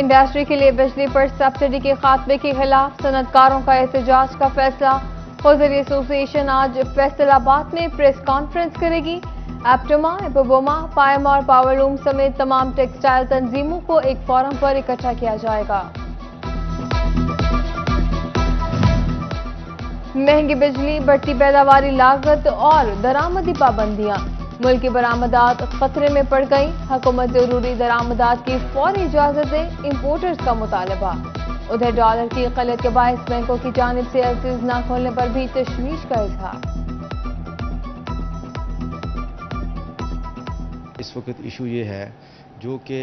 Industry के लिए बिजली पर सब्सिडी के खात्मे के खिलाफ सनतकारों का एहतजाज का फैसला। हुज़ूरी एसोसिएशन आज फैसलाबाद में प्रेस कॉन्फ्रेंस करेगी। एप्टमा, इपोबोमा, पायम और पावरलूम समेत तमाम टेक्सटाइल तंजीमों को एक फोरम पर इकट्ठा किया जाएगा। महंगी बिजली, बढ़ती पैदावारी लागत और दरामदी पाबंदियां, मुल्क की बरामदात खतरे में पड़ गई। हुकूमत जरूरी दरामदात की फौरी इजाजत दे, इंपोर्टर्स का मुतालबा। उधर डॉलर की किल्लत के बायस बैंकों की जानिब से एलसीज न खोलने पर भी तशवीश का इजहार। इस वक्त इशू ये है जो कि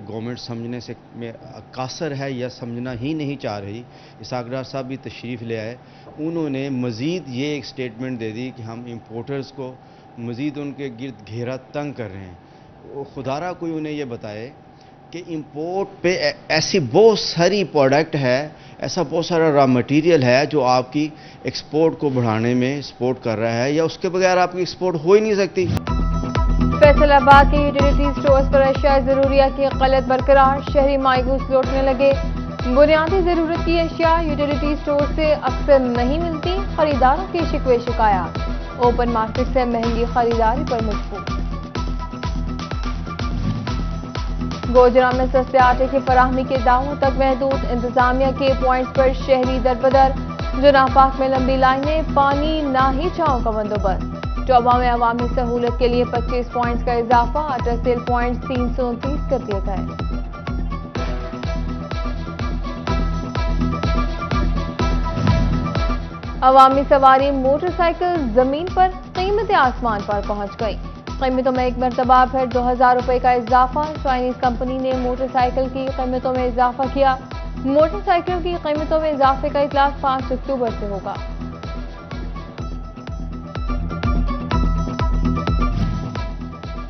गवर्नमेंट समझने से में कासर है या समझना ही नहीं चाह रही। इसहाक डार साहब भी तशरीफ़ ले आए, उन्होंने मज़ीद ये एक स्टेटमेंट दे दी कि हम इंपोर्टर्स को मज़ीद उनके गिर्द घेरा तंग कर रहे हैं। खुदारा कोई उन्हें ये बताए कि इंपोर्ट पे ऐसी बहुत सारी प्रोडक्ट है, ऐसा बहुत सारा रॉ मटेरियल है जो आपकी एक्सपोर्ट को बढ़ाने में सपोर्ट कर रहा है, या उसके बगैर आपकी एक्सपोर्ट हो ही नहीं सकती। फैसलाबाद के यूटिलिटी स्टोर्स पर अशिया ज़रूरिया की किल्लत बरकरार, शहरी मायूस लौटने लगे। बुनियादी ज़रूरत की अशिया यूटिलिटी स्टोर से अक्सर नहीं मिलती, खरीदारों की शिकवे शिकायत। ओपन मार्केट से महंगी खरीदारी पर मजबूर। गोजरा में सस्ते आटे की फराहमी के दावों तक महदूद, इंतजामिया के पॉइंट्स पर शहरी दरबदर। जुनापाक में लंबी लाइनें, पानी ना ही चाहों का बंदोबस्त। टोबा में अवामी सहूलत के लिए 25 पॉइंट्स का इजाफा, आटा सेल पॉइंट्स 329 कर दिए गए। अवामी सवारी मोटरसाइकिल जमीन पर, कीमतें आसमान पर पहुंच गई। कीमतों में एक मरतबा फिर 2000 रुपए का इजाफा। चाइनीज कंपनी ने मोटरसाइकिल की कीमतों में इजाफा किया। मोटरसाइकिल की कीमतों में इजाफे का इतलाक 5 अक्टूबर से होगा।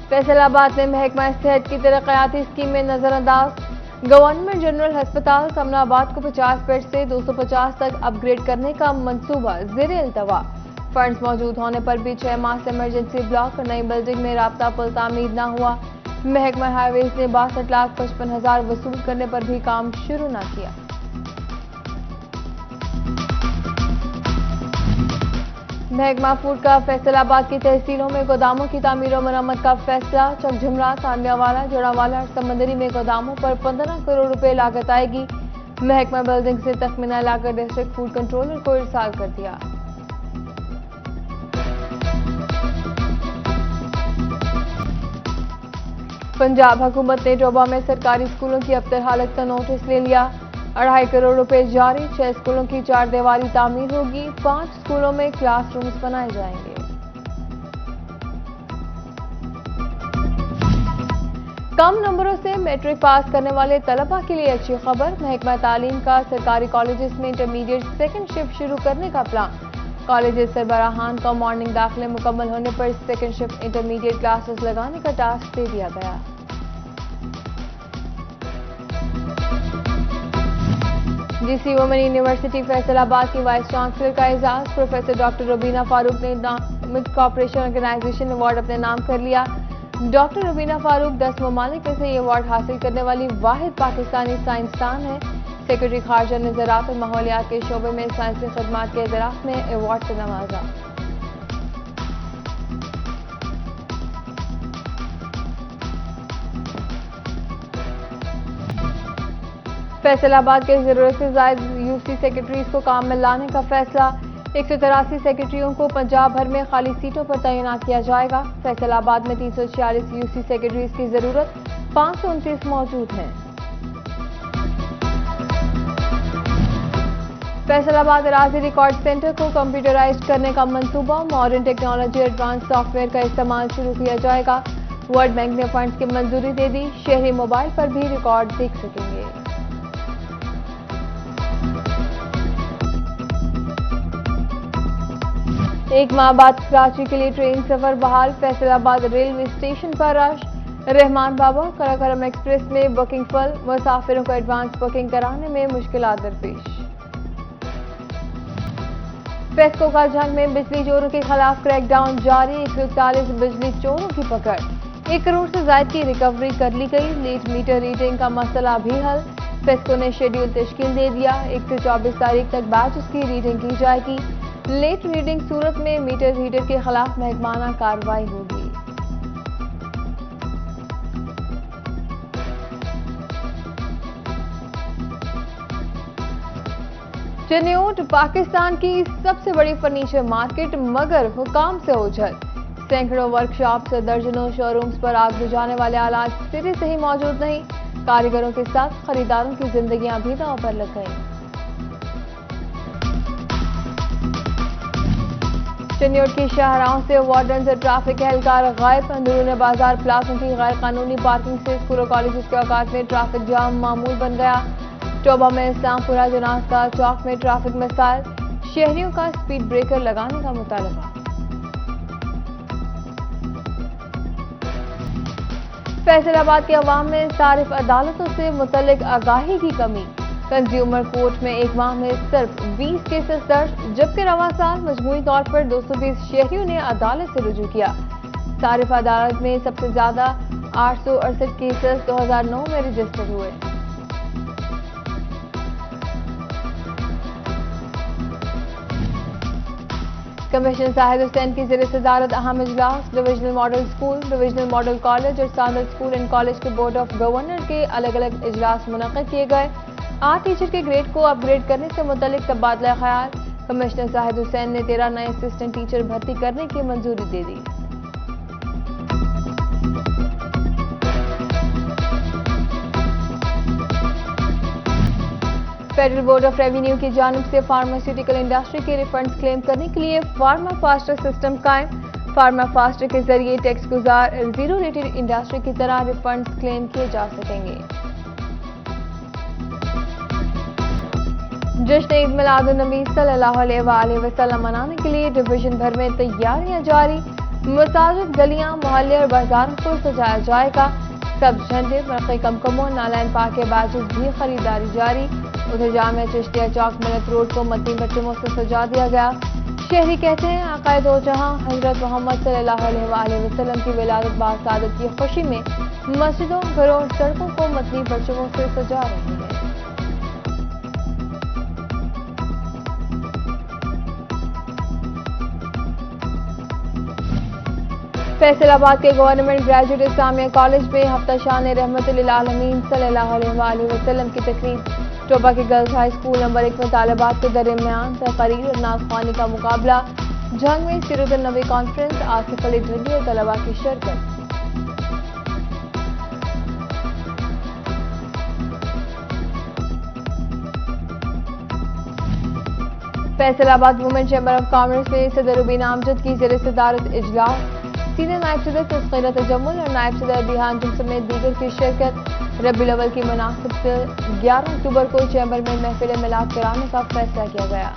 फैसलाबाद में महकमा सेहत की तरक्याती स्कीमें नजरअंदाज। गवर्नमेंट जनरल अस्पताल कमलाबाद को 50 बेड से 250 तक अपग्रेड करने का मंसूबा ज़ेरे इल्तवा। फंड्स मौजूद होने पर भी 6 माह से इमरजेंसी ब्लॉक, नई बिल्डिंग में राब्ता पुल तामीर न हुआ। महकमा हाईवेज ने 62,55,000 वसूल करने पर भी काम शुरू न किया। महकमा फूड का फैसलाबाद की तहसीलों में गोदामों की तामीर और मरम्मत का फैसला। चकझुमरा, तानियावाला, जोड़ावाला और समंदरी में गोदामों पर 15 करोड़ रुपए लागत आएगी। महकमा बिल्डिंग से तखमीना लाकर डिस्ट्रिक्ट फूड कंट्रोलर को इरसाल कर दिया। पंजाब हुकूमत ने टोबा में सरकारी स्कूलों की अबतर हालत का नोटिस ले लिया। 2.5 करोड़ रुपए जारी, 6 स्कूलों की 4 दीवारी तामीर होगी, 5 स्कूलों में क्लासरूम्स बनाए जाएंगे। कम नंबरों से मैट्रिक पास करने वाले तलबा के लिए अच्छी खबर। महकमा तालीम का सरकारी कॉलेजेस में इंटरमीडिएट सेकंड शिफ्ट शुरू करने का प्लान। कॉलेजेस सरबराहान का मॉर्निंग दाखिले मुकम्मल होने पर सेकंड शिफ्ट इंटरमीडिएट क्लासेस लगाने का टास्क दे दिया गया। जीसी वुमेन यूनिवर्सिटी फैसलाबाद की वाइस चांसलर का एजाज। प्रोफेसर डॉक्टर रुबीना फारूक ने इस्लामिक कॉपरेशन ऑर्गेनाइजेशन अवार्ड अपने नाम कर लिया। डॉक्टर रुबीना फारूक 10 ममालिक में से ये अवार्ड हासिल करने वाली वाहिद पाकिस्तानी साइंसदान है। सेक्रेटरी खारजा ने ज़राअत और माहौलियात के शोबे में साइंसी खदमात के एतराफ़ में अवार्ड से नवाजा। फैसलाबाद के जरूरत से ज़ायद यूसी सेक्रेटरीज को काम में लाने का फैसला। 183 सेक्रेटरियों को पंजाब भर में खाली सीटों पर तैनात किया जाएगा। फैसलाबाद में 346 यूसी सेक्रेटरीज की जरूरत, 529 मौजूद हैं। फैसलाबाद राजी रिकॉर्ड सेंटर को कंप्यूटराइज्ड करने का मंसूबा। मॉडर्न टेक्नोलॉजी एडवांस सॉफ्टवेयर का इस्तेमाल शुरू किया जाएगा। वर्ल्ड बैंक ने फंड्स की मंजूरी दे दी। शहरी मोबाइल पर भी रिकॉर्ड देख सकेंगे। एक माह बाद कराची के लिए ट्रेन सफर बहाल। फैसलाबाद रेलवे स्टेशन पर रश। रहमान बाबा और कराकरम एक्सप्रेस में बुकिंग फुल। मुसाफिरों को एडवांस बुकिंग कराने में मुश्किलात दरपेश। पेस्को का जंग में बिजली चोरों के खिलाफ क्रैकडाउन जारी। 141 बिजली चोरों की पकड़। 1 करोड़ से ज्यादा की रिकवरी कर ली गई। लेट मीटर रीडिंग का मसला भी हल। फेस्को ने शेड्यूल तश्कील दे दिया। 1 से 24 तारीख तक बैचेस की रीडिंग की जाएगी। लेट रीडिंग सूरत में मीटर रीडर के खिलाफ महकमाना कार्रवाई होगी। चिन्योट पाकिस्तान की सबसे बड़ी फर्नीचर मार्केट मगर हुकाम से ओझल। सैकड़ों वर्कशॉप्स और दर्जनों शोरूम्स पर आग बुझाने वाले आलात सिरे से ही मौजूद नहीं। कारीगरों के साथ खरीदारों की जिंदगियां भी दांव पर लग गईं। चिन्योट की शाहराहों से वार्डन और ट्रैफिक एहलकार गायब। अंदरून बाजार प्लाजों की गैर कानूनी पार्किंग से स्कूल और कॉलेज के औकात में ट्रैफिक जाम मामूल बन गया। टोबा में इस्लामपुरा जनाज का चौक में ट्रैफिक मिसाइल। शहरियों का स्पीड ब्रेकर लगाने का मुतालबा। फैसलाबाद के अवाम में सारिफ अदालतों से मुतल्लिक आगाही की कमी। कंज्यूमर कोर्ट में एक माह में सिर्फ 20 केसेस दर्ज, जबकि रवां साल मजमूई तौर पर 220 शहरियों ने अदालत से रुजू किया। सारिफ अदालत में सबसे ज्यादा 868 केसेस 2009 में रजिस्टर हुए। कमिश्नर शाहिद हुसैन की ज़ेर सदारत अहम इजलास। Divisional model school, divisional model college और सानद स्कूल एंड कॉलेज के बोर्ड ऑफ गवर्नर के अलग अलग इजलास मुनक्किद किए गए। 8 टीचर के ग्रेड को अपग्रेड करने से मुतल्लिक तबादला ख्याल। कमिश्नर शाहिद हुसैन ने 13 नए असिस्टेंट टीचर भर्ती करने की मंजूरी दे दी। फेडरल बोर्ड ऑफ रेवेन्यू की जानिब से फार्मास्यूटिकल इंडस्ट्री के रिफंड्स क्लेम करने के लिए फार्मा फास्टर सिस्टम कायम। फार्मा फास्टर के जरिए टैक्स गुजार जीरो रेटेड इंडस्ट्री की तरह रिफंड्स क्लेम किए जा सकेंगे। जश्न ईद मिलादुन्नबी सल्लल्लाहु अलैहि वसल्लम मनाने के लिए डिवीजन भर में तैयारियां जारी। मसाजिद, गलियां, मोहल्ले और बाजारों को सजाया जाएगा। सब झंडे, बरक़ी कमकमों, नालायन पाक के बैचेस भी खरीदारी जारी। उधर जामिया चिश्तिया चौक मिलत रोड को मतीन पट्टिमों से सजा दिया गया। शहरी कहते हैं आक़ाए दो जहां हजरत मोहम्मद सल्लल्लाहु अलैहि वसल्लम की विलादत बासादत की खुशी में मस्जिदों, घरों और सड़कों को मतीन पट्टिमों से सजा रहे हैं। फैसलाबाद के गवर्नमेंट ग्रेजुएट इस्लामिया कॉलेज में हफ्ता शान रहमतुल आलमीन सल्लल्लाहु अलैहि वसल्लम की तकरीब। टोबा के गर्ल्स हाई स्कूल नंबर 1 में तालिबात के दरमियान तकरीर और नाज़ख्वानी का मुकाबला। जंग में सीरत नबी कॉन्फ्रेंस, आसिफ अली ढिल्ली और तलबा की शिरकत। Faisalabad women chamber of commerce में सदर रुबीन आमजद की ज़ेर सदारत इजलास। सीनियर नायब सदर तस्कीरा तजम्मुल और नायब सदर दिहान जुम समेत दीगर की शिरकत। रबीउल अव्वल की मुनासिब से 11 अक्टूबर को चैम्बर में महफिल मिलाद कराने का फैसला किया गया।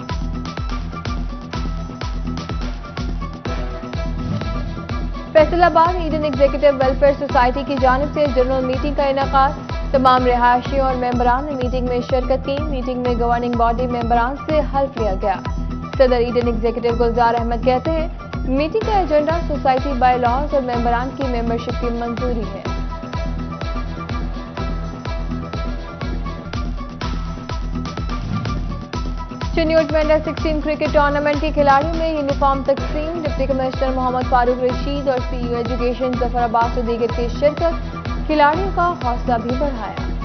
Faisalabad Eden executive welfare society की जानिब से जनरल मीटिंग का इनेकाद। तमाम रिहायशियों और मेंबरान ने मीटिंग में शिरकत की। मीटिंग में गवर्निंग बॉडी मेंबरान से हल्फ लिया गया। सदर ईडन एग्जीक्यूटिव गुलजार अहमद कहते हैं मीटिंग का एजेंडा सोसाइटी बाय लॉज और मेंबरान की मेंबरशिप की मंजूरी है। चिन्योट में अंडर 16 क्रिकेट टूर्नामेंट के खिलाड़ियों में यूनिफॉर्म तकसीम। डिप्टी कमिश्नर मोहम्मद फारूक रशीद और सीईओ एजुकेशन जफर अब्बास और दीगर की शिरकत। खिलाड़ियों का हौसला भी बढ़ाया।